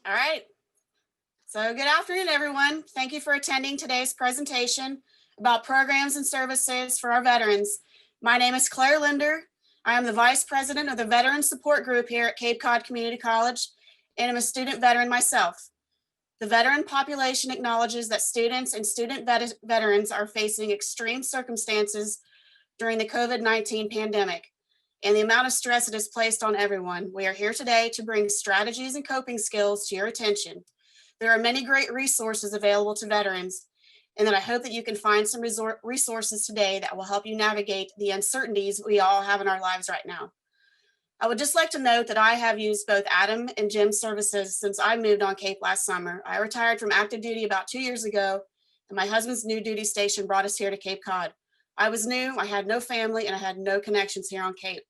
All right. So good afternoon, everyone. Thank you for attending today's presentation about programs and services for our veterans. My name is Clare Linder. I am the Vice President of the Veteran Support Group here at Cape Cod Community College, and I'm a student veteran myself. The veteran population acknowledges that students and student veterans are facing extreme circumstances during the COVID-19 pandemic and the amount of stress it has placed on everyone. We are here today to bring strategies and coping skills to your attention. There are many great resources available to veterans, and that I hope that you can find some resources today that will help you navigate the uncertainties we all have in our lives right now. I would just like to note that I have used both Adam and Jim's services since I moved on Cape last summer. I retired from active duty about 2 years ago, and my husband's new duty station brought us here to Cape Cod. I was new, I had no family, and I had no connections here on Cape.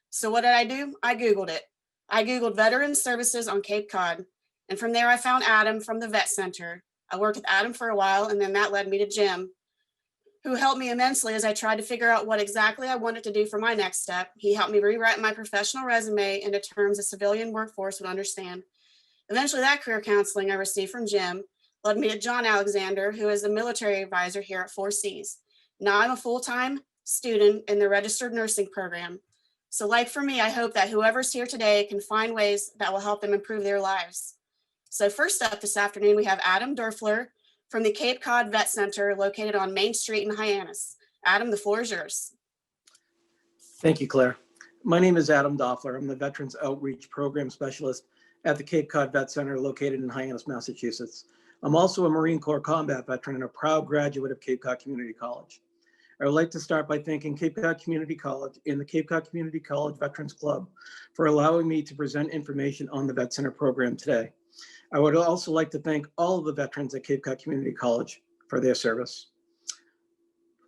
So what did I do? I Googled it. I Googled veteran services on Cape Cod, and from there I found Adam from the Vet Center. I worked with Adam for a while, and then that led me to Jim, who helped me immensely as I tried to figure out what exactly I wanted to do for my next step. He helped me rewrite my professional resume into terms a civilian workforce would understand. Eventually, that career counseling I received from Jim led me to John Alexander, who is the military advisor here at 4C's. Now I'm a full-time student in the registered nursing program. So like for me, I hope that whoever's here today can find ways that will help them improve their lives. So first up this afternoon, we have Adam Derfler from the Cape Cod Vet Center located on Main Street in Hyannis. Adam, the floor is yours. Thank you, Claire. My name is Adam Dofler. I'm the Veterans Outreach Program Specialist at the Cape Cod Vet Center located in Hyannis, Massachusetts. I'm also a Marine Corps combat veteran and a proud graduate of Cape Cod Community College. I would like to start by thanking Cape Cod Community College and the Cape Cod Community College Veterans Club for allowing me to present information on the Vet Center program today. I would also like to thank all of the veterans at Cape Cod Community College for their service.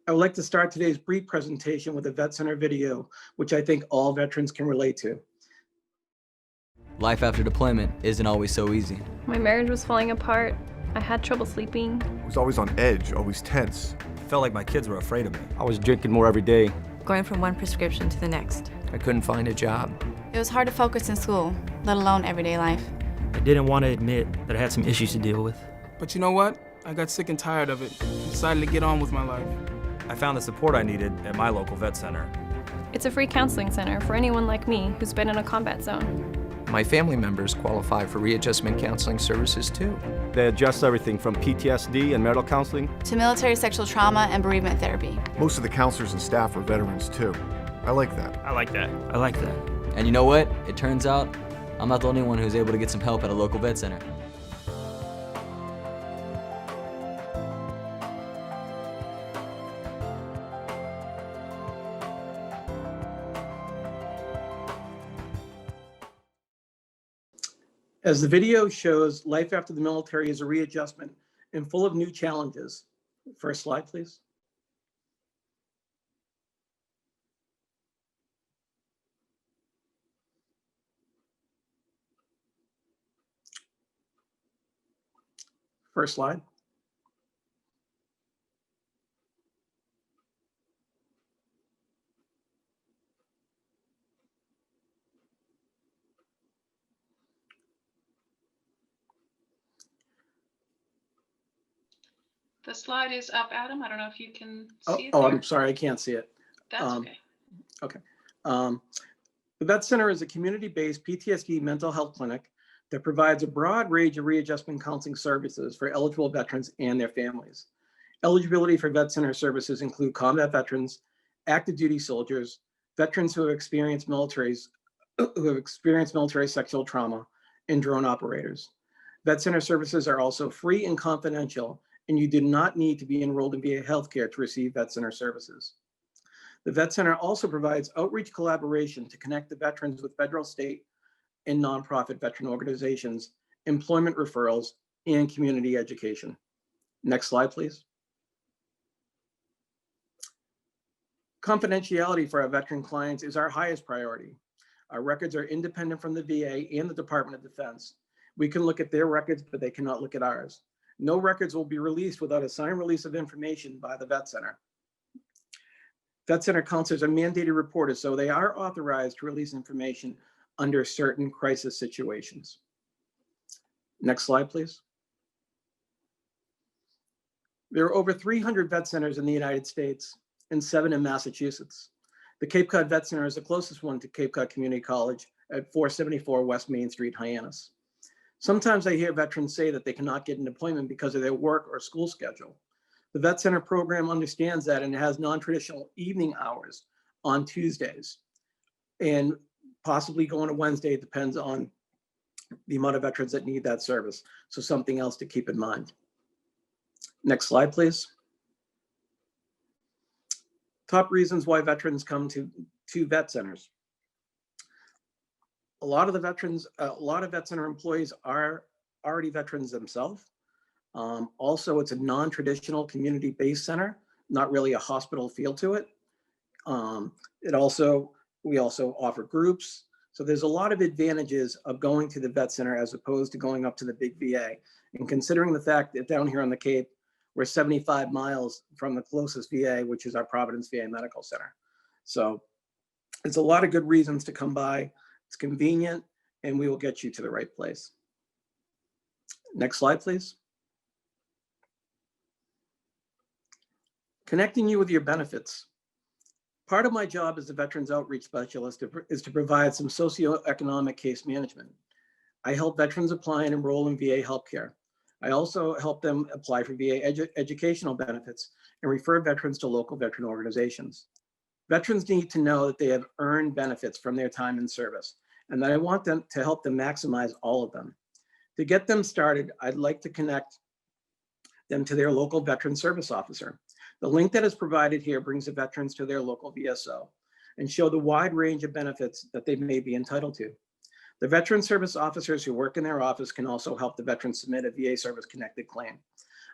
I would like to start today's brief presentation with a Vet Center video, which I think all veterans can relate to. Life after deployment isn't always so easy. My marriage was falling apart. I had trouble sleeping. I was always on edge, always tense. I felt like my kids were afraid of me. I was drinking more every day. Going from one prescription to the next. I couldn't find a job. It was hard to focus in school, let alone everyday life. I didn't want to admit that I had some issues to deal with. But you know what? I got sick and tired of it and decided to get on with my life. I found the support I needed at my local vet center. It's a free counseling center for anyone like me who's been in a combat zone. My family members qualify for readjustment counseling services too. They adjust everything from PTSD and marital counseling to military sexual trauma and bereavement therapy. Most of the counselors and staff are veterans too. I like that. I like that. I like that. And you know what? It turns out I'm not the only one who's able to get some help at a local vet center. As the video shows, life after the military is a readjustment and full of new challenges. First slide, please. First slide. The slide is up, Adam. I don't know if you can see it. Oh, there. I'm sorry, I can't see it. That's okay. Okay. The Vet Center is a community-based PTSD mental health clinic that provides a broad range of readjustment counseling services for eligible veterans and their families. Eligibility for Vet Center services include combat veterans, active duty soldiers, veterans who have experienced military sexual trauma, and drone operators. Vet Center services are also free and confidential, and you do not need to be enrolled in VA healthcare to receive Vet Center services. The Vet Center also provides outreach collaboration to connect the veterans with federal, state, and nonprofit veteran organizations, employment referrals, and community education. Next slide, please. Confidentiality for our veteran clients is our highest priority. Our records are independent from the VA and the Department of Defense. We can look at their records, but they cannot look at ours. No records will be released without a signed release of information by the Vet Center. Vet Center counselors are mandated reporters, so they are authorized to release information under certain crisis situations. Next slide, please. There are over 300 vet centers in the United States and 7 in Massachusetts. The Cape Cod Vet Center is the closest one to Cape Cod Community College at 474 West Main Street, Hyannis. Sometimes I hear veterans say that they cannot get an appointment because of their work or school schedule. The Vet Center program understands that and has non-traditional evening hours on Tuesdays and possibly going to Wednesday. It depends on the amount of veterans that need that service. So something else to keep in mind. Next slide, please. Top reasons why veterans come to vet centers. A lot of vet center employees are already veterans themselves. Also, it's a non-traditional community-based center, not really a hospital feel to it. We also offer groups. So there's a lot of advantages of going to the vet center as opposed to going up to the big VA. And considering the fact that down here on the Cape, we're 75 miles from the closest VA, which is our Providence VA Medical Center. So it's a lot of good reasons to come by. It's convenient, and we will get you to the right place. Next slide, please. Connecting you with your benefits. Part of my job as a Veterans Outreach Specialist is to provide some socioeconomic case management. I help veterans apply and enroll in VA healthcare. I also help them apply for VA educational benefits and refer veterans to local veteran organizations. Veterans need to know that they have earned benefits from their time in service, and that I want them to help them maximize all of them. To get them started, I'd like to connect them to their local veteran service officer. The link that is provided here brings the veterans to their local VSO and show the wide range of benefits that they may be entitled to. The veteran service officers who work in their office can also help the veteran submit a VA service connected claim.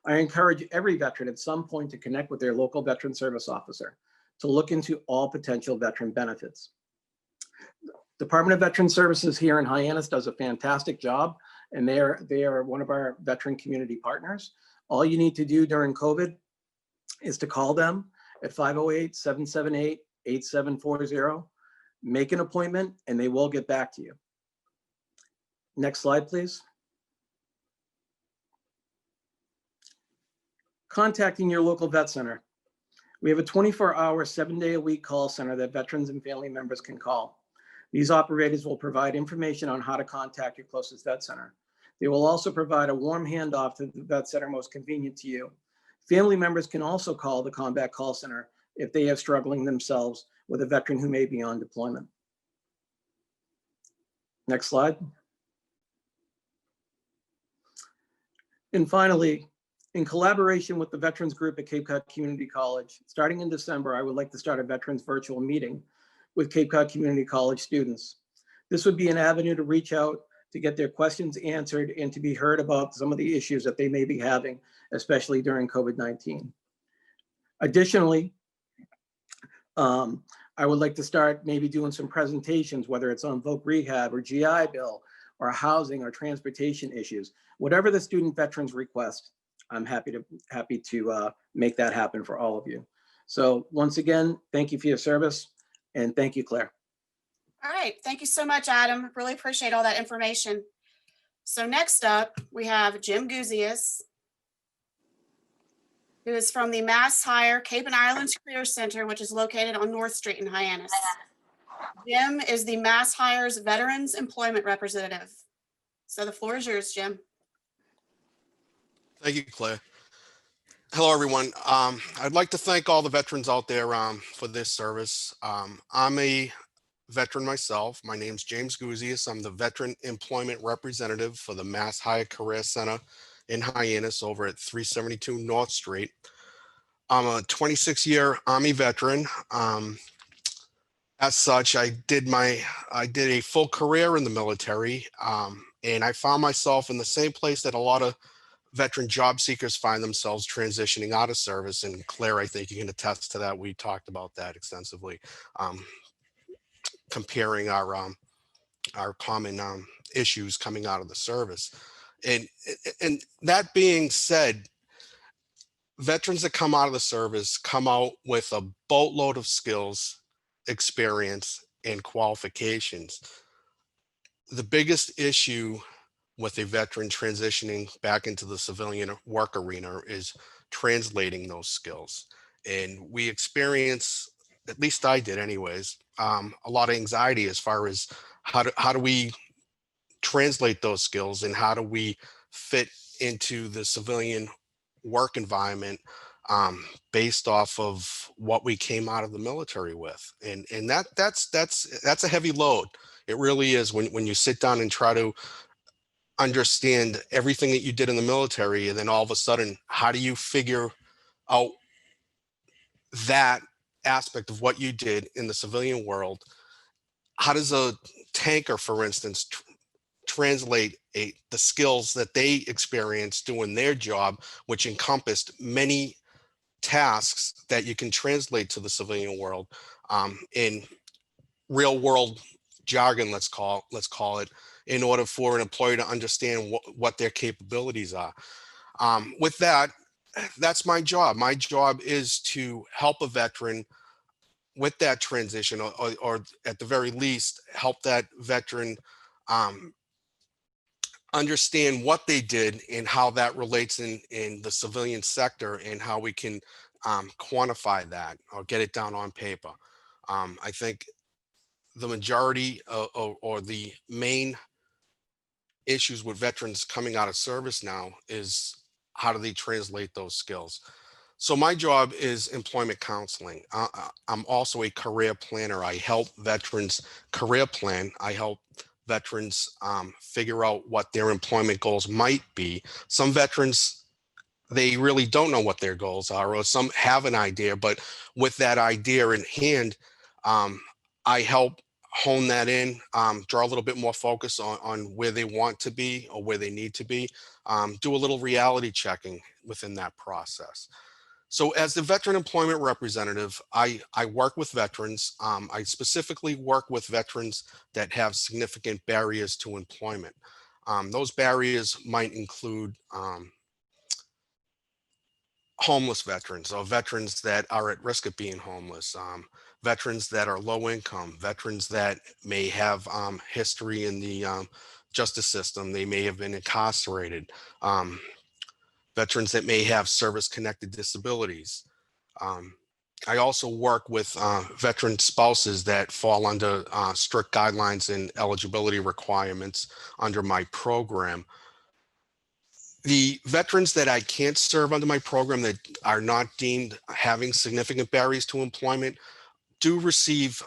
I encourage every veteran at some point to connect with their local veteran service officer to look into all potential veteran benefits. Department of Veteran Services here in Hyannis does a fantastic job, and they are one of our veteran community partners. All you need to do during COVID is to call them at 508-778-8740, make an appointment, and they will get back to you. Next slide, please. Contacting your local vet center. We have a 24-hour, 7-day-a-week call center that veterans and family members can call. These operators will provide information on how to contact your closest vet center. They will also provide a warm handoff to the vet center most convenient to you. Family members can also call the Combat Call Center if they are struggling themselves with a veteran who may be on deployment. Next slide. And finally, in collaboration with the Veterans Group at Cape Cod Community College, starting in December, I would like to start a veterans virtual meeting with Cape Cod Community College students. This would be an avenue to reach out, to get their questions answered, and to be heard about some of the issues that they may be having, especially during COVID-19. Additionally, I would like to start maybe doing some presentations, whether it's on voc rehab or GI Bill or housing or transportation issues. Whatever the student veterans request, I'm happy to make that happen for all of you. So once again, thank you for your service, and thank you, Claire. All right, thank you so much, Adam. Really appreciate all that information. So next up, we have Jim Gouzias, who is from the MassHire Cape and Islands Career Center, which is located on North Street in Hyannis. Jim is the MassHire's Veterans Employment Representative. So the floor is yours, Jim. Thank you, Claire. Hello, everyone. I'd like to thank all the veterans out there for this service. I'm a veteran myself. My name's James Guzias. I'm the Veteran Employment Representative for the MassHire Career Center in Hyannis over at 372 North Street. I'm a 26-year Army veteran. As such, I did a full career in the military, and I found myself in the same place that a lot of veteran job seekers find themselves transitioning out of service. And Claire, I think you can attest to that. We talked about that extensively, comparing our common issues coming out of the service. And that being said, veterans that come out of the service come out with a boatload of skills, experience, and qualifications. The biggest issue with a veteran transitioning back into the civilian work arena is translating those skills. And we experience, at least I did anyways, a lot of anxiety as far as how do we translate those skills and how do we fit into the civilian work environment based off of what we came out of the military with. And that's a heavy load. It really is when you sit down and try to understand everything that you did in the military, and then all of a sudden, how do you figure out that aspect of what you did in the civilian world? How does a tanker, for instance, translate the skills that they experienced doing their job, which encompassed many tasks that you can translate to the civilian world in real world jargon, let's call it, in order for an employer to understand what their capabilities are. With that, that's my job. My job is to help a veteran with that transition, or at the very least, help that veteran understand what they did and how that relates in the civilian sector, and how we can quantify that or get it down on paper. I think the majority or the main issues with veterans coming out of service now is how do they translate those skills. So my job is employment counseling. I'm also a career planner. I help veterans career plan. I help veterans figure out what their employment goals might be. Some veterans, they really don't know what their goals are, or some have an idea, but with that idea in hand, I help hone that in, draw a little bit more focus on where they want to be or where they need to be, do a little reality checking within that process. So as the veteran employment representative, I work with veterans. I specifically work with veterans that have significant barriers to employment. Those barriers might include homeless veterans, or veterans that are at risk of being homeless, veterans that are low income, veterans that may have history in the justice system. They may have been incarcerated, veterans that may have service-connected disabilities. I also work with veteran spouses that fall under strict guidelines and eligibility requirements under my program. The veterans that I can't serve under my program, that are not deemed having significant barriers to employment, do receive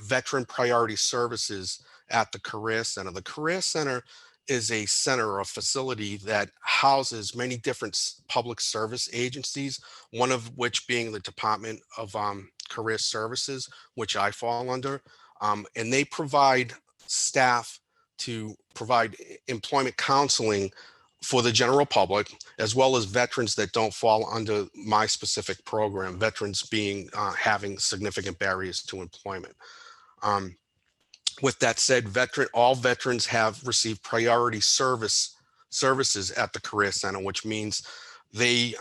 veteran priority services at the Career Center. The Career Center is a center or facility that houses many different public service agencies, one of which being the Department of Career Services, which I fall under. And they provide staff to provide employment counseling for the general public, as well as veterans that don't fall under my specific program, veterans being having significant barriers to employment. With that said, all veterans have received priority services at the Career Center, which means they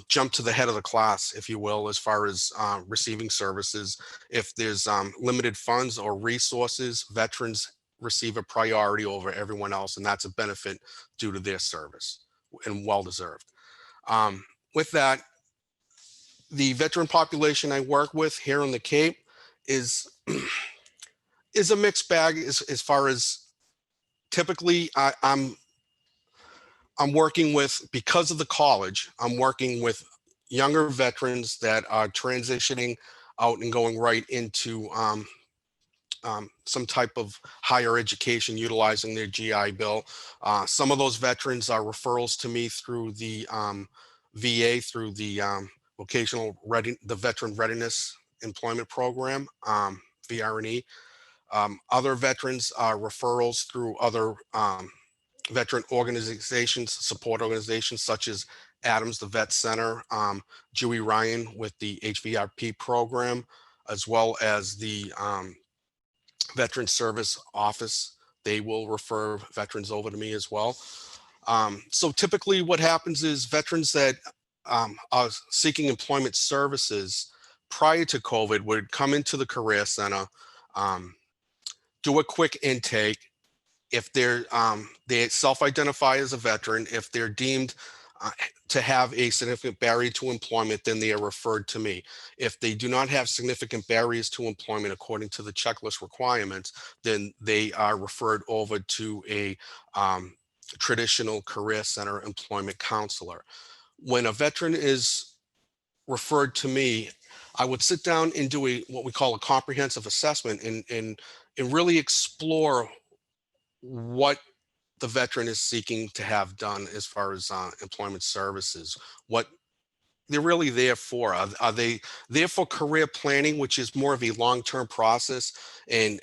jump to the head of the class, if you will, as far as receiving services. If there's limited funds or resources, veterans receive a priority over everyone else, and that's a benefit due to their service, and well-deserved. With that, the veteran population I work with here on the Cape is a mixed bag as far as typically I'm working with, because of the college, I'm working with younger veterans that are transitioning out and going right into some type of higher education utilizing their GI Bill. Some of those veterans are referrals to me through the VA, through the the Veteran Readiness Employment Program, VRNE. Other veterans are referrals through other veteran organizations, support organizations, such as Adams, the Vet Center, Dewey Ryan with the HVRP program, as well as the Veteran Service Office. They will refer veterans over to me as well. So typically what happens is veterans that are seeking employment services prior to COVID would come into the Career Center, do a quick intake, if they self-identify as a veteran, if they're deemed to have a significant barrier to employment, then they are referred to me. If they do not have significant barriers to employment according to the checklist requirements, then they are referred over to a traditional career center employment counselor. When a veteran is referred to me, I would sit down and do what we call a comprehensive assessment and really explore what the veteran is seeking to have done as far as employment services, what they're really there for. Are they there for career planning, which is more of a long-term process, and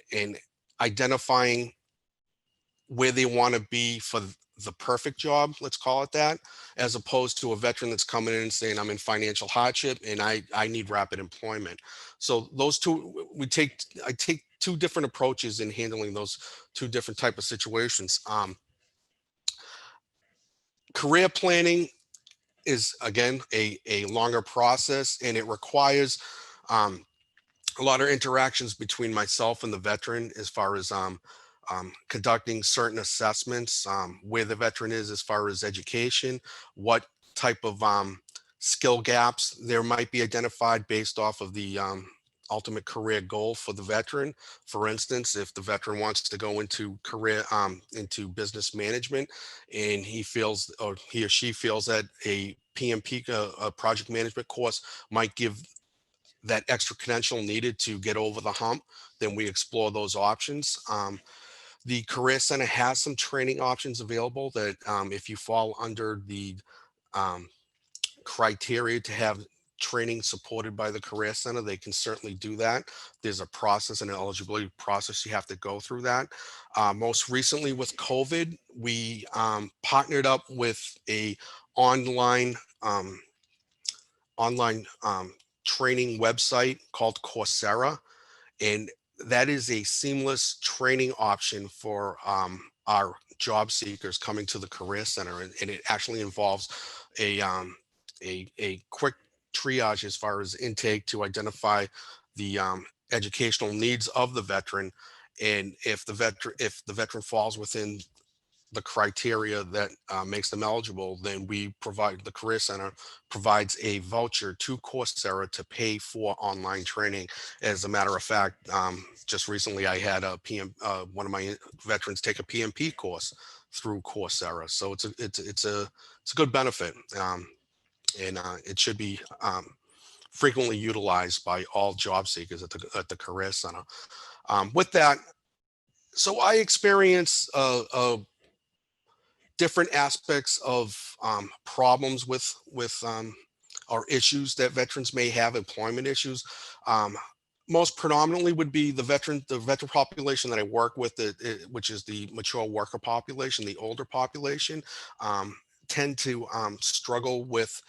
identifying where they want to be for the perfect job, let's call it that, as opposed to a veteran that's coming in and saying, I'm in financial hardship and I need rapid employment. So those two, I take two different approaches in handling those two different type of situations. Career planning is, again, a longer process, and it requires a lot of interactions between myself and the veteran as far as conducting certain assessments, where the veteran is as far as education, what type of skill gaps there might be identified based off of the ultimate career goal for the veteran. For instance, if the veteran wants to go into into business management, and he feels, or he or she feels, that a PMP, a project management course, might give that extra credential needed to get over the hump, then we explore those options. The Career Center has some training options available that if you fall under the criteria to have training supported by the Career Center, they can certainly do that. There's a process and an eligibility process you have to go through that. Most recently with COVID, we partnered up with a online training website called Coursera, and that is a seamless training option for our job seekers coming to the Career Center, and it actually involves a quick triage as far as intake to identify the educational needs of the veteran, and if the veteran falls within the criteria that makes them eligible, then the Career Center provides a voucher to Coursera to pay for online training. As a matter of fact, just recently I had one of my veterans take a PMP course through Coursera. So it's a good benefit, and it should be frequently utilized by all job seekers at the Career Center. With that, so I experience different aspects of problems with or issues that veterans may have, employment issues. Most predominantly would be the veteran population that I work with, which is the mature worker population, the older population, tend to struggle with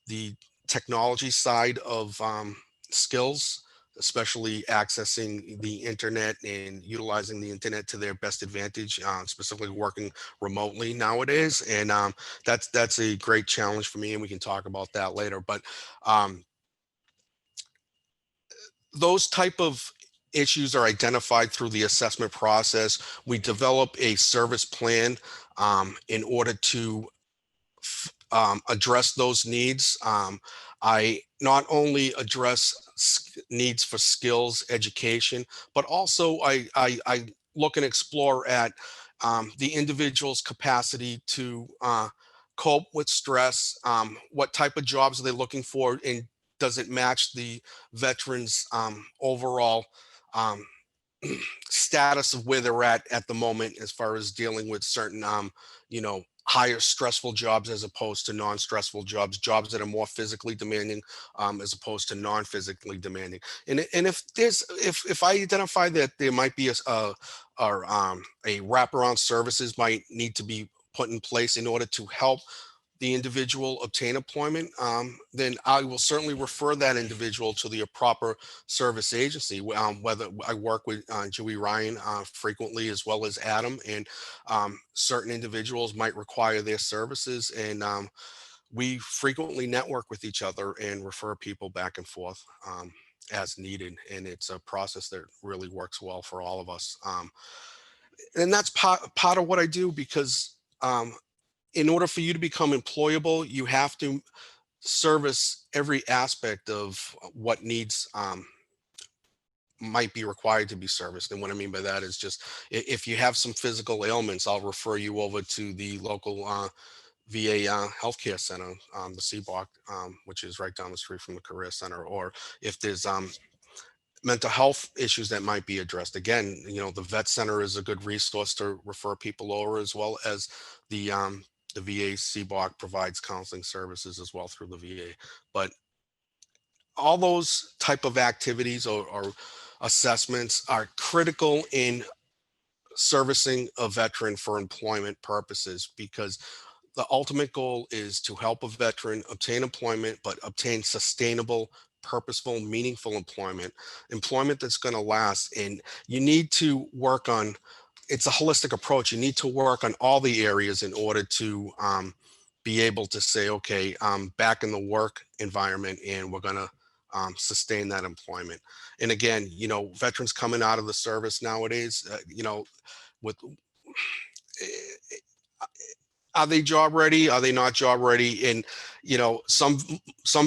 the technology side of skills, especially accessing the internet and utilizing the internet to their best advantage, specifically working remotely nowadays. And that's a great challenge for me, and we can talk about that later. But those type of issues are identified through the assessment process. We develop a service plan in order to address those needs. I not only address needs for skills, education, but also I look and explore at the individual's capacity to cope with stress. What type of jobs are they looking for, and does it match the veteran's overall status of where they're at the moment, as far as dealing with certain higher stressful jobs as opposed to non-stressful jobs that are more physically demanding as opposed to non-physically demanding. And if I identify that there might be a wraparound services might need to be put in place in order to help the individual obtain employment, then I will certainly refer that individual to the proper service agency. Whether I work with Joey Ryan frequently, as well as Adam, and certain individuals might require their services, and we frequently network with each other and refer people back and forth as needed. And it's a process that really works well for all of us. And that's part of what I do, because in order for you to become employable, you have to service every aspect of what needs might be required to be serviced. And what I mean by that is just, if you have some physical ailments, I'll refer you over to the local VA healthcare center, the CBOC, which is right down the street from the Career Center. Or if there's mental health issues that might be addressed, again, the vet center is a good resource to refer people over, as well as the VA CBOC provides counseling services as well through the VA. But all those type of activities or assessments are critical in servicing a veteran for employment purposes, because the ultimate goal is to help a veteran obtain employment, but obtain sustainable, purposeful, meaningful employment that's going to last. And you need to work on, it's a holistic approach. You need to work on all the areas in order to be able to say, okay, I'm back in the work environment and we're going to sustain that employment. And again, veterans coming out of the service nowadays, with are they job ready? Are they not job ready? And some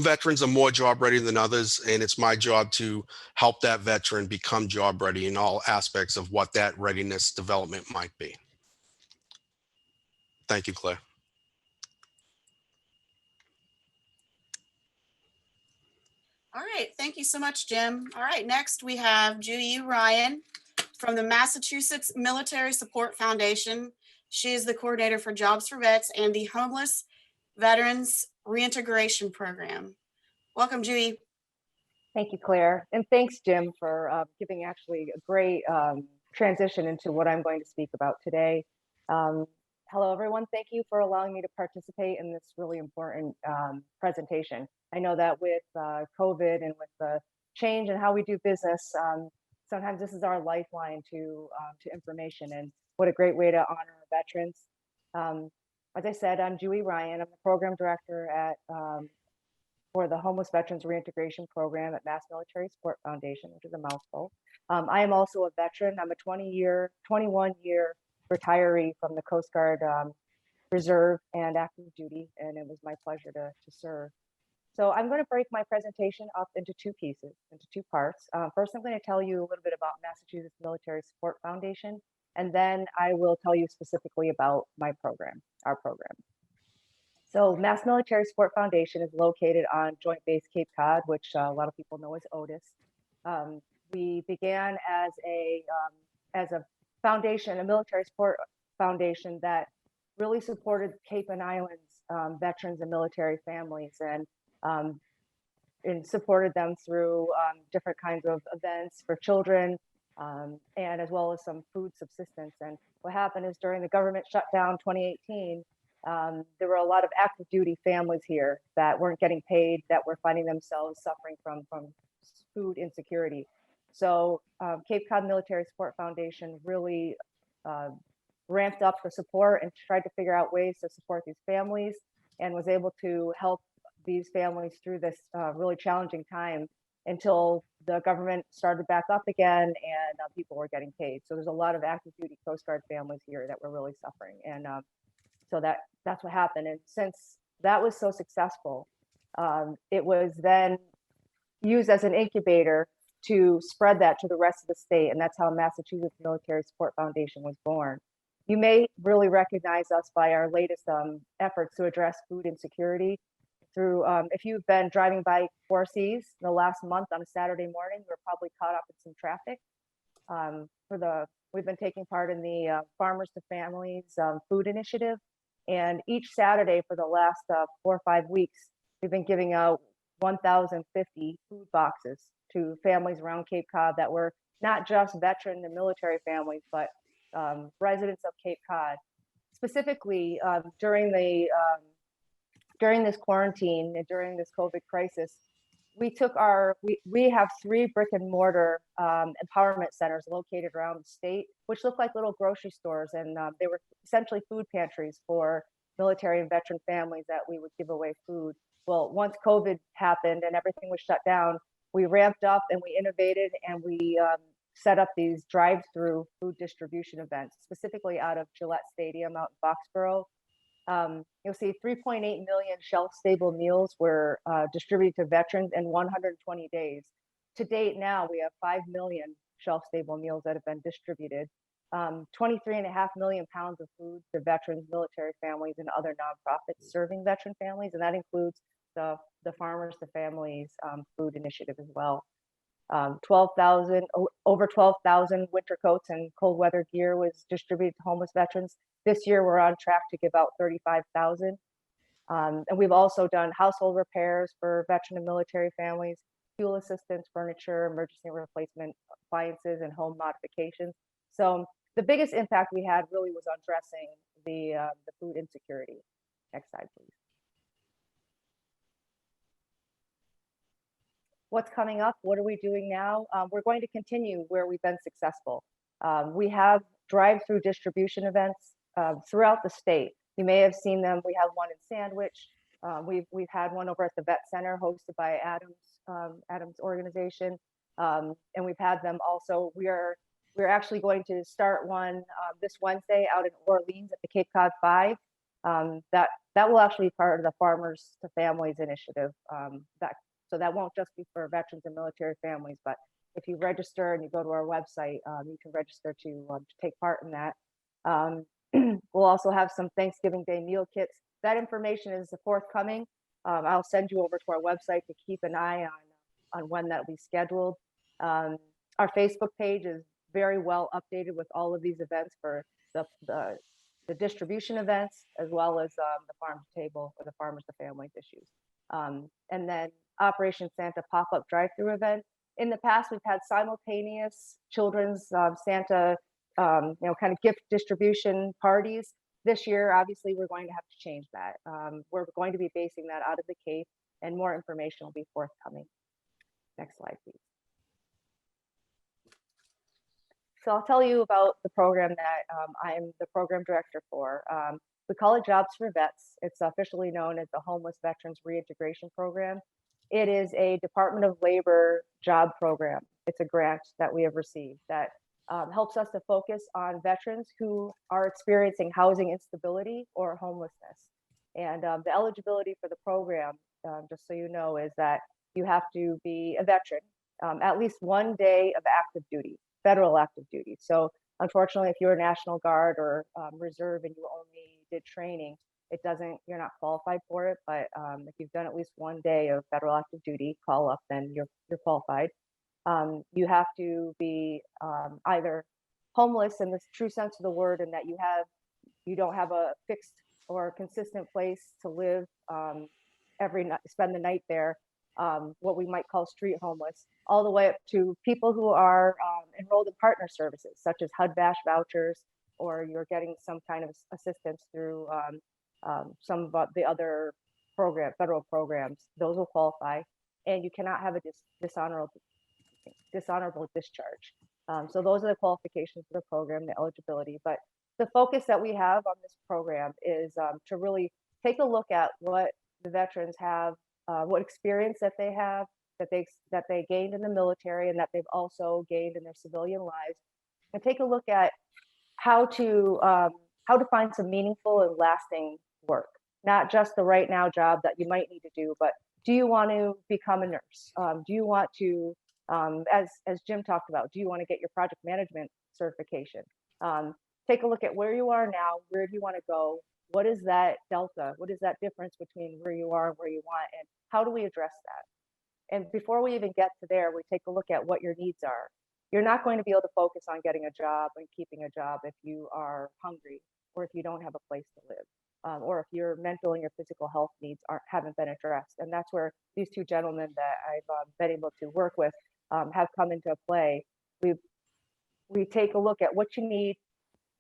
veterans are more job ready than others, and it's my job to help that veteran become job ready in all aspects of what that readiness development might be. Thank you, Claire. All right, thank you so much, Jim. All right, next we have Julie Ryan from the Massachusetts Military Support Foundation. She is the coordinator for Jobs for Vets and the Homeless Veterans Reintegration Program. Welcome, Julie. Thank you, Claire. And thanks, Jim, for giving actually a great transition into what I'm going to speak about today. Hello, everyone. Thank you for allowing me to participate in this really important presentation. I know that with COVID and with the change in how we do business, sometimes this is our lifeline to information, and what a great way to honor our veterans. As I said, I'm Julie Ryan. I'm the program director for the Homeless Veterans Reintegration Program at Mass Military Support Foundation, which is a mouthful. I am also a veteran. I'm a 21-year retiree from the Coast Guard Reserve and active duty, and it was my pleasure to serve. So I'm going to break my presentation up into two pieces, into two parts. First, I'm going to tell you a little bit about Massachusetts Military Support Foundation, and then I will tell you specifically about my program, our program. So Mass Military Support Foundation is located on Joint Base Cape Cod, which a lot of people know as Otis. We began as a foundation, a military support foundation that really supported Cape and Islands veterans and military families, and supported them through different kinds of events for children, and as well as some food subsistence. And what happened is, during the government shutdown 2018, there were a lot of active duty families here that weren't getting paid, that were finding themselves suffering from food insecurity. So Cape Cod Military Support Foundation really ramped up the support and tried to figure out ways to support these families, and was able to help these families through this really challenging time until the government started back up again and people were getting paid. So there's a lot of active duty Coast Guard families here that were really suffering. And so that's what happened. And since that was so successful, it was then used as an incubator to spread that to the rest of the state. And that's how Massachusetts Military Support Foundation was born. You may really recognize us by our latest efforts to address food insecurity through, if you've been driving by 4C's in the last month on a Saturday morning, you were probably caught up in some traffic. We've been taking part in the Farmers to Families food initiative. And each Saturday for the last 4 or 5 weeks, we've been giving out 1,050 food boxes to families around Cape Cod that were not just veteran and military families, but residents of Cape Cod. Specifically, during this quarantine and during this COVID crisis, we have 3 brick and mortar empowerment centers located around the state, which look like little grocery stores, and they were essentially food pantries for military and veteran families that we would give away food. Well, once COVID happened and everything was shut down, we ramped up and we innovated, and we set up these drive-through food distribution events, specifically out of Gillette Stadium out in Foxborough. You'll see 3.8 million shelf-stable meals were distributed to veterans in 120 days. To date now, we have 5 million shelf-stable meals that have been distributed. 23.5 million pounds of food to veterans, military families, and other nonprofits serving veteran families, and that includes the Farmers to Families food initiative as well. Over 12,000 winter coats and cold weather gear was distributed to homeless veterans. This year, we're on track to give out 35,000. And we've also done household repairs for veteran and military families, fuel assistance, furniture, emergency replacement appliances, and home modifications. So the biggest impact we had really was on addressing the food insecurity. Next slide, please. What's coming up? What are we doing now? We're going to continue where we've been successful. We have drive-through distribution events throughout the state. You may have seen them. We have one in Sandwich. We've had one over at the Vet Center hosted by Adam's organization. And we've had them also. We're actually going to start one this Wednesday out in Orleans at the Cape Cod 5. That will actually be part of the Farmers to Families initiative. So that won't just be for veterans and military families, but if you register and you go to our website, you can register to take part in that. We'll also have some Thanksgiving Day meal kits. That information is forthcoming. I'll send you over to our website to keep an eye on when that will be scheduled. Our Facebook page is very well updated with all of these events for the distribution events, as well as the farm to table or the Farmers to Families issues. And then Operation Santa pop-up drive-through event. In the past, we've had simultaneous children's Santa, kind of gift distribution parties. This year, obviously, we're going to have to change that. We're going to be basing that out of the Cape, and more information will be forthcoming. Next slide, please. So I'll tell you about the program that I'm the program director for. We call it Jobs for Vets. It's officially known as the Homeless Veterans Reintegration Program. It is a Department of Labor job program. It's a grant that we have received that helps us to focus on veterans who are experiencing housing instability or homelessness. And the eligibility for the program, just so you know, is that you have to be a veteran, at least 1 day of active duty, federal active duty. So unfortunately, if you're a National Guard or Reserve and you only did training, you're not qualified for it. But if you've done at least 1 day of federal active duty call up, then you're qualified. You have to be either homeless in the true sense of the word, and that you don't have a fixed or consistent place to live every night, spend the night there, what we might call street homeless, all the way up to people who are enrolled in partner services, such as HUD-VASH vouchers, or you're getting some kind of assistance through some of the other federal programs. Those will qualify, and you cannot have a dishonorable discharge. So those are the qualifications for the program, the eligibility. But the focus that we have on this program is to really take a look at what the veterans have, what experience that they have, that they gained in the military, and that they've also gained in their civilian lives, and take a look at how to find some meaningful and lasting work, not just the right now job that you might need to do, but do you want to become a nurse? Do you want to, as Jim talked about, do you want to get your project management certification? Take a look at where you are now, where do you want to go? What is that delta? What is that difference between where you are and where you want? And how do we address that? And before we even get to there, we take a look at what your needs are. You're not going to be able to focus on getting a job and keeping a job if you are hungry, or if you don't have a place to live, or if your mental and your physical health needs haven't been addressed. And that's where these two gentlemen that I've been able to work with have come into play. We take a look at what you need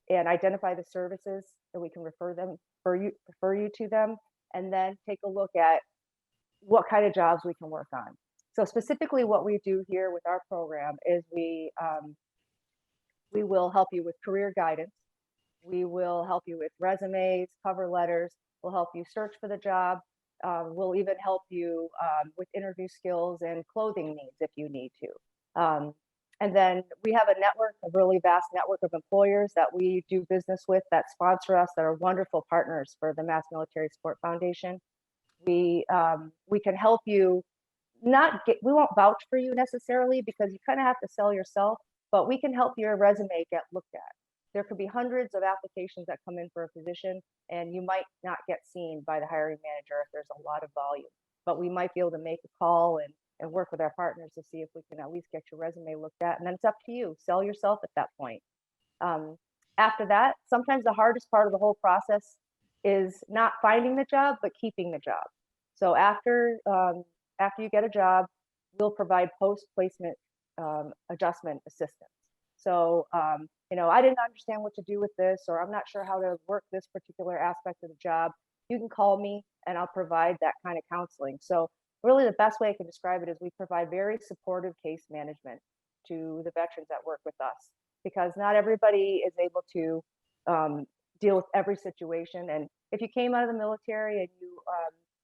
and identify the services that we can refer you to them, and then take a look at what kind of jobs we can work on. So specifically what we do here with our program is we will help you with career guidance. We will help you with resumes, cover letters. We'll help you search for the job. We'll even help you with interview skills and clothing needs if you need to. And then we have a network, a really vast network of employers that we do business with that sponsor us, that are wonderful partners for the Mass Military Support Foundation. We can help you we won't vouch for you necessarily because you kind of have to sell yourself, but we can help your resume get looked at. There could be hundreds of applications that come in for a position, and you might not get seen by the hiring manager if there's a lot of volume, but we might be able to make a call and work with our partners to see if we can at least get your resume looked at. And then it's up to you, sell yourself at that point. After that, sometimes the hardest part of the whole process is not finding the job, but keeping the job. So after you get a job, we'll provide post-placement adjustment assistance. So, I didn't understand what to do with this, or I'm not sure how to work this particular aspect of the job. You can call me and I'll provide that kind of counseling. So really the best way I can describe it is we provide very supportive case management to the veterans that work with us, because not everybody is able to deal with every situation. And if you came out of the military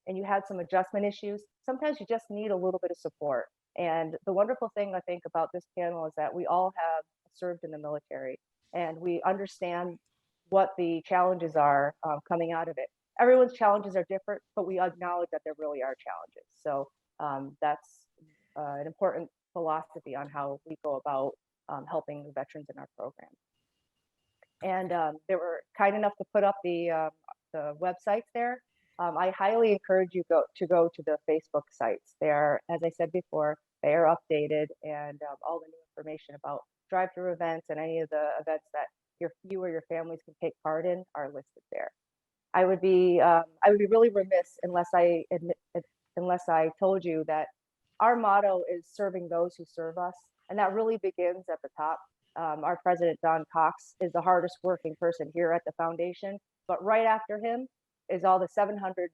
and you had some adjustment issues, sometimes you just need a little bit of support. And the wonderful thing I think about this panel is that we all have served in the military and we understand what the challenges are coming out of it. Everyone's challenges are different, but we acknowledge that there really are challenges. So that's an important philosophy on how we go about helping the veterans in our program. And they were kind enough to put up the websites there. I highly encourage you to go to the Facebook sites. They are, as I said before, they are updated, and all the new information about drive-through events and any of the events that you or your families can take part in are listed there. I would be really remiss unless I told you that our motto is serving those who serve us, and that really begins at the top. Our president, Don Cox, is the hardest working person here at the foundation, but right after him is all the 700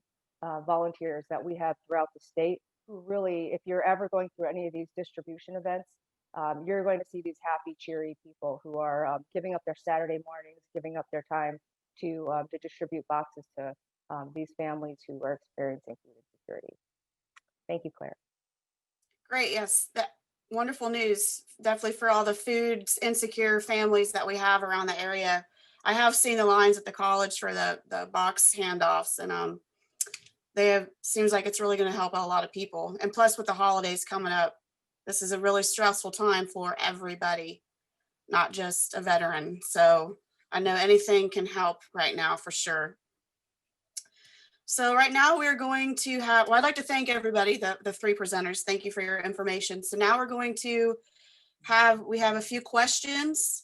volunteers that we have throughout the state, who really, if you're ever going through any of these distribution events, you're going to see these happy, cheery people who are giving up their Saturday mornings, giving up their time to distribute boxes to these families who are experiencing food insecurity. Thank you, Claire. Great, yes, that wonderful news, definitely for all the food insecure families that we have around the area. I have seen the lines at the college for the box handoffs, and seems like it's really going to help out a lot of people. And plus, with the holidays coming up, this is a really stressful time for everybody, not just a veteran. So I know anything can help right now for sure. So right now we're going to have, I'd like to thank everybody, the three presenters. Thank you for your information. So now we're going to we have a few questions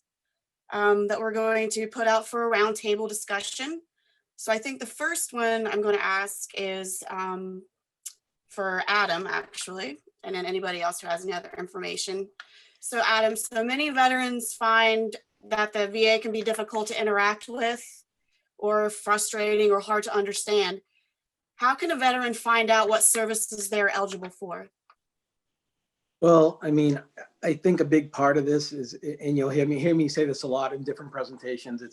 that we're going to put out for a roundtable discussion. So I think the first one I'm going to ask is for Adam, actually, and then anybody else who has any other information. So Adam, so many veterans find that the VA can be difficult to interact with, or frustrating or hard to understand. How can a veteran find out what services they're eligible for? Well, I mean, I think a big part of this is, and you'll hear me say this a lot in different presentations,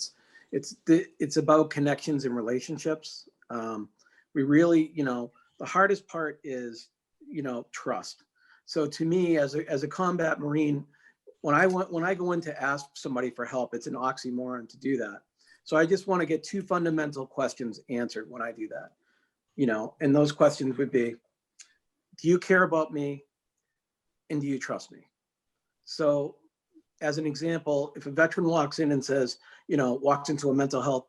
it's about connections and relationships. We really, the hardest part is, trust. So to me, as a combat Marine, when I go in to ask somebody for help, it's an oxymoron to do that. So I just want to get two fundamental questions answered when I do that. And those questions would be, do you care about me? And do you trust me? So as an example, if a veteran walks in and says, walks into a mental health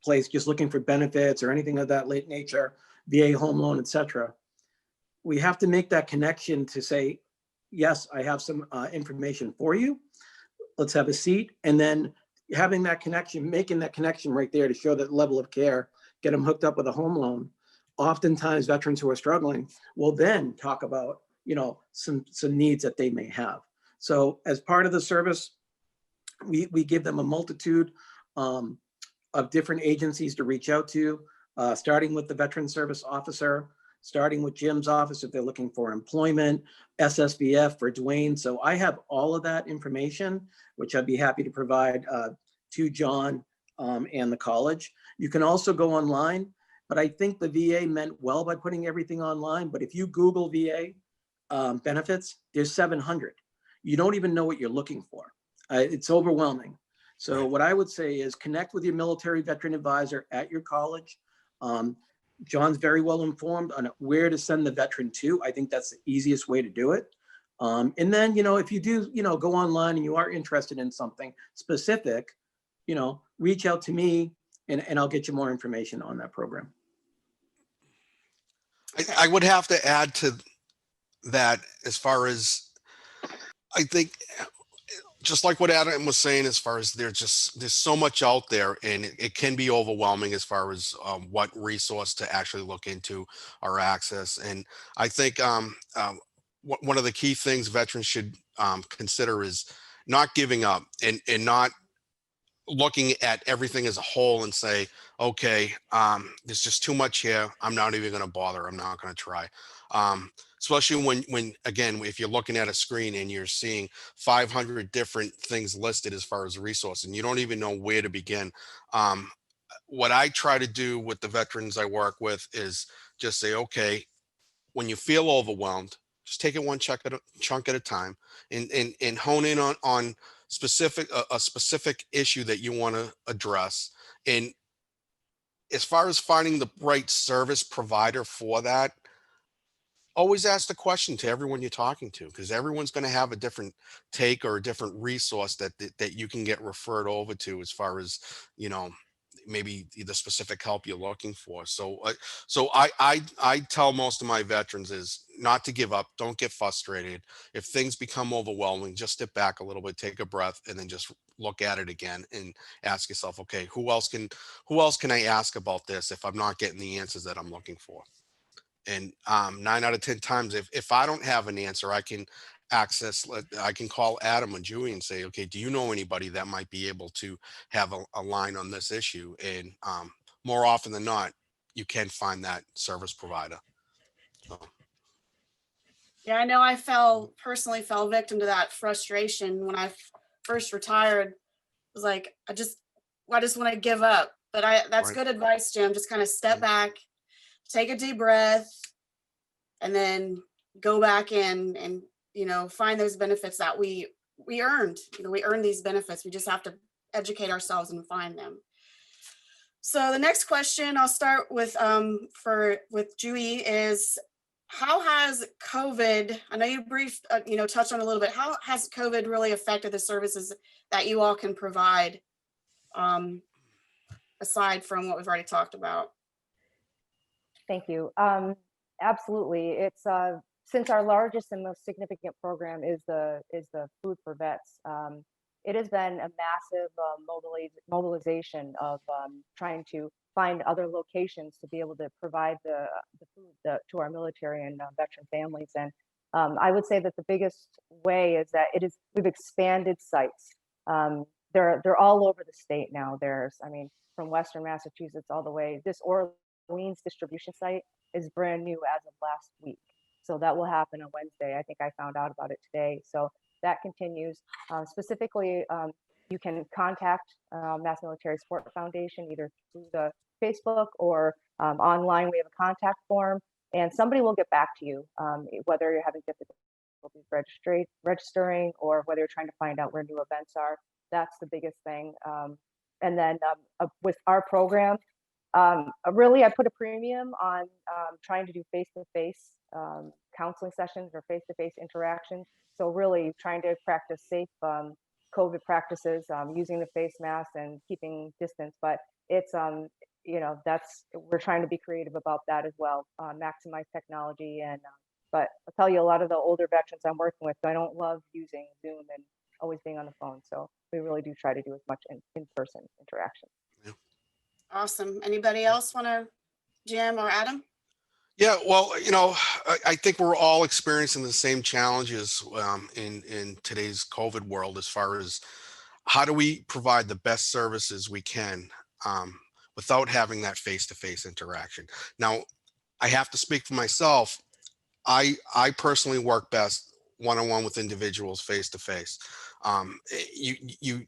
place just looking for benefits or anything of that late nature, VA home loan, et cetera, we have to make that connection to say, yes, I have some information for you. Let's have a seat. And then having that connection, making that connection right there to show that level of care, get them hooked up with a home loan. Oftentimes veterans who are struggling will then talk about, some needs that they may have. So as part of the service, we give them a multitude of different agencies to reach out to, starting with the Veteran Service Officer, starting with Jim's office if they're looking for employment, SSVF for Dwayne. So I have all of that information, which I'd be happy to provide to John and the college. You can also go online, but I think the VA meant well by putting everything online. But if you Google VA benefits, there's 700. you don't even know what you're looking for. It's overwhelming. So what I would say is connect with your military veteran advisor at your college. John's very well informed on where to send the veteran to. I think that's the easiest way to do it. And then, if you do, go online and you are interested in something specific, reach out to me and I'll get you more information on that program. I would have to add to that as far as, I think, just like what Adam was saying, as far as there's so much out there, and it can be overwhelming as far as what resource to actually look into or access. And I think one of the key things veterans should consider is not giving up and not looking at everything as a whole and say, okay, there's just too much here. I'm not even going to bother. I'm not going to try. Especially when again, if you're looking at a screen and you're seeing 500 different things listed as far as resource, and you don't even know where to begin. What I try to do with the veterans I work with is just say, okay, when you feel overwhelmed, just take it one chunk at a time and hone in on a specific issue that you want to address. And as far as finding the right service provider for that, always ask the question to everyone you're talking to, because everyone's going to have a different take or a different resource that you can get referred over to as far as, maybe the specific help you're looking for. So I tell most of my veterans is not to give up. Don't get frustrated. If things become overwhelming, just step back a little bit, take a breath, and then just look at it again and ask yourself, okay, who else can I ask about this if I'm not getting the answers that I'm looking for? And 9 out of 10 times, if I don't have an answer, I can call Adam or Julie and say, okay, do you know anybody that might be able to have a line on this issue? And more often than not, you can find that service provider. So. Yeah, I know I personally fell victim to that frustration when I first retired. It was like, I just want to give up. But that's good advice, Jim. Just kind of step back, take a deep breath, and then go back in and, find those benefits that we earned. We earned these benefits. We just have to educate ourselves and find them. So the next question I'll start with Julie is, how has COVID, I know you touched on a little bit, how has COVID really affected the services that you all can provide, aside from what we've already talked about? Thank you. Absolutely. It's since our largest and most significant program is the Food for Vets. It has been a massive mobilization of trying to find other locations to be able to provide the food to our military and veteran families. And I would say that the biggest way is that we've expanded sites. They're all over the state now. From Western Massachusetts all the way. This Orleans distribution site is brand new as of last week. So that will happen on Wednesday. I think I found out about it today. So that continues. Specifically, you can contact Mass Military Support Foundation either through the Facebook or online. We have a contact form, and somebody will get back to you, whether you're having difficulty registering or whether you're trying to find out where new events are. That's the biggest thing. And then with our program, really, I put a premium on trying to do face-to-face counseling sessions or face-to-face interactions. So really trying to practice safe COVID practices, using the face mask and keeping distance. But it's, we're trying to be creative about that as well, maximize technology. But I'll tell you, a lot of the older veterans I'm working with, I don't love using Zoom and always being on the phone. So we really do try to do as much in-person interaction. Awesome. Anybody else want to, Jim or Adam? Yeah, well, I think we're all experiencing the same challenges in today's COVID world as far as how do we provide the best services we can without having that face-to-face interaction. Now, I have to speak for myself. I personally work best one-on-one with individuals face-to-face. You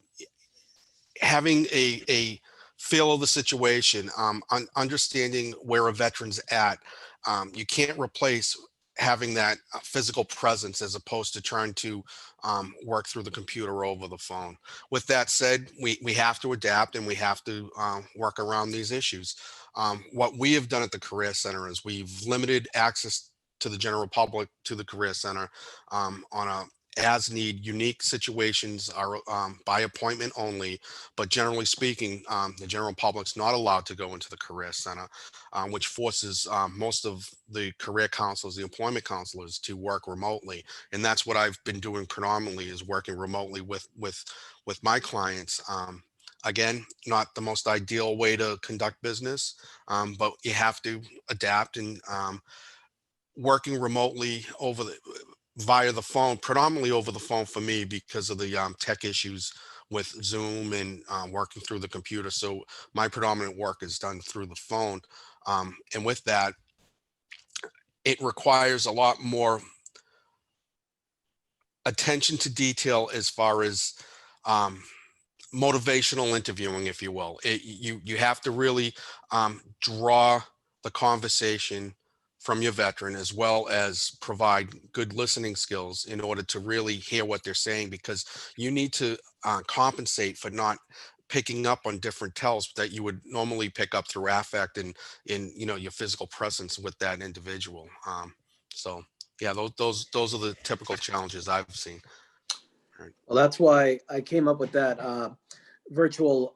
having a feel of the situation, understanding where a veteran's at. You can't replace having that physical presence as opposed to trying to work through the computer or over the phone. With that said, we have to adapt and we have to work around these issues. What we have done at the Career Center is we've limited access to the general public to the Career Center on a as need. Unique situations are by appointment only, but generally speaking, the general public's not allowed to go into the Career Center, which forces most of the career counselors, the employment counselors, to work remotely. And that's what I've been doing predominantly, is working remotely with my clients. Again, not the most ideal way to conduct business, but you have to adapt. And working remotely via the phone, predominantly over the phone for me, because of the tech issues with Zoom and working through the computer. So my predominant work is done through the phone. And with that, it requires a lot more attention to detail as far as motivational interviewing, if you will. You have to really draw the conversation from your veteran, as well as provide good listening skills in order to really hear what they're saying, because you need to compensate for not picking up on different tells that you would normally pick up through affect and in your physical presence with that individual. So yeah, those are the typical challenges I've seen. Well, that's why I came up with that virtual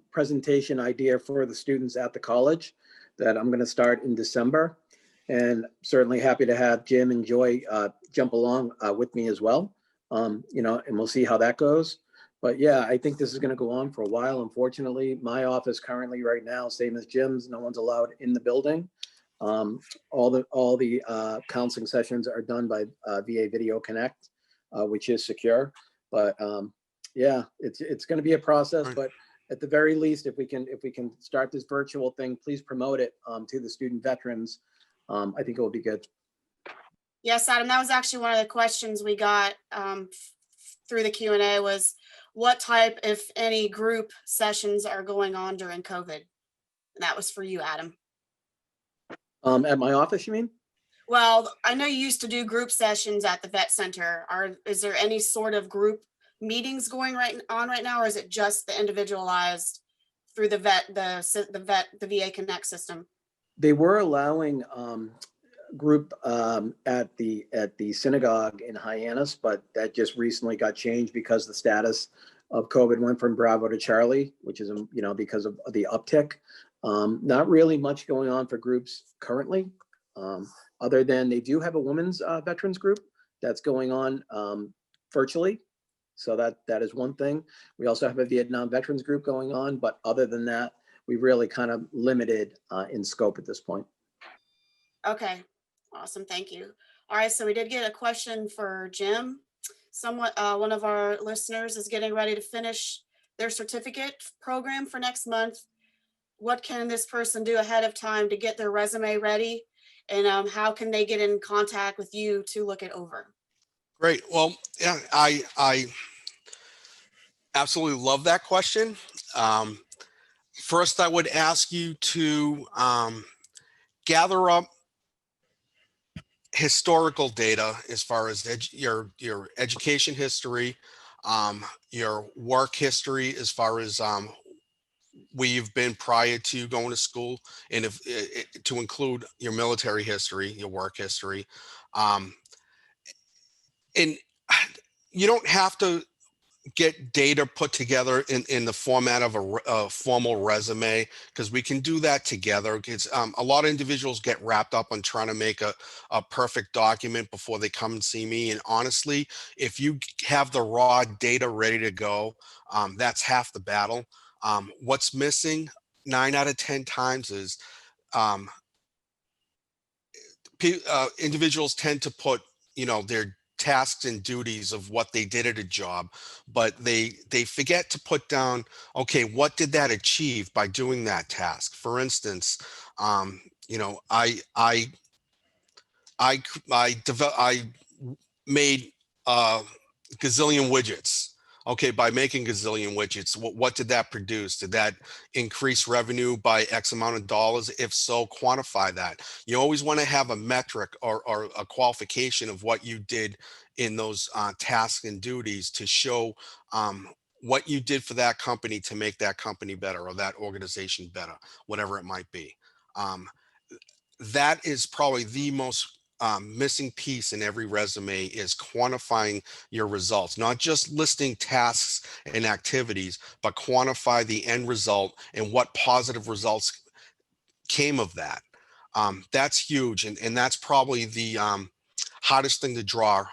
presentation idea for the students at the college that I'm going to start in December. And certainly happy to have Jim and Joy jump along with me as well. And we'll see how that goes. But yeah, I think this is going to go on for a while. Unfortunately, my office currently right now, same as Jim's, no one's allowed in the building. All the counseling sessions are done by VA Video Connect, which is secure. But yeah, it's going to be a process. But at the very least, if we can start this virtual thing, please promote it to the student veterans. I think it will be good. Yes, Adam, that was actually one of the questions we got through the Q&A, was what type, if any, group sessions are going on during COVID? And that was for you, Adam. At my office, you mean? Well, I know you used to do group sessions at the vet center. Is there any sort of group meetings going on right now, or is it just the individualized through the VA Connect system? They were allowing group at the synagogue in Hyannis, but that just recently got changed because the status of COVID went from Bravo to Charlie, which is because of the uptick. Not really much going on for groups currently, other than they do have a women's veterans group that's going on virtually. So that is one thing. We also have a Vietnam veterans group going on, but other than that, we really kind of limited in scope at this point. Okay, awesome, thank you. All right, so we did get a question for Jim. One of our listeners is getting ready to finish their certificate program for next month. What can this person do ahead of time to get their resume ready? And how can they get in contact with you to look it over? Great. Well, yeah, I absolutely love that question. First, I would ask you to gather up historical data as far as your education history, your work history as far as where you've been prior to going to school, and to include your military history, your work history. And you don't have to get data put together in the format of a formal resume, because we can do that together. Because a lot of individuals get wrapped up on trying to make a perfect document before they come and see me. And honestly, if you have the raw data ready to go, that's half the battle. What's missing 9 out of 10 times is individuals tend to put, their tasks and duties of what they did at a job, but they forget to put down, okay, what did that achieve by doing that task? For instance, I made a gazillion widgets. Okay, by making a gazillion widgets, what did that produce? Did that increase revenue by X amount of dollars? If so, quantify that. You always want to have a metric or a qualification of what you did in those tasks and duties to show what you did for that company to make that company better or that organization better, whatever it might be. That is probably the most missing piece in every resume, is quantifying your results, not just listing tasks and activities, but quantify the end result and what positive results came of that. That's huge. And that's probably the hardest thing to draw.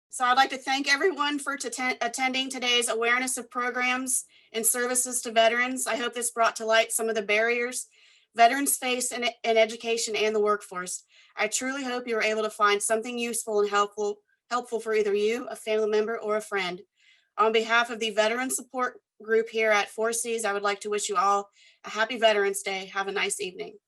So I'd like to thank everyone for attending today's awareness of programs and services to veterans. I hope this brought to light some of the barriers veterans face in education and the workforce. I truly hope you were able to find something useful and helpful for either you, a family member, or a friend. On behalf of the Veteran Support Group here at 4C's, I would like to wish you all a happy Veterans Day. Have a nice evening.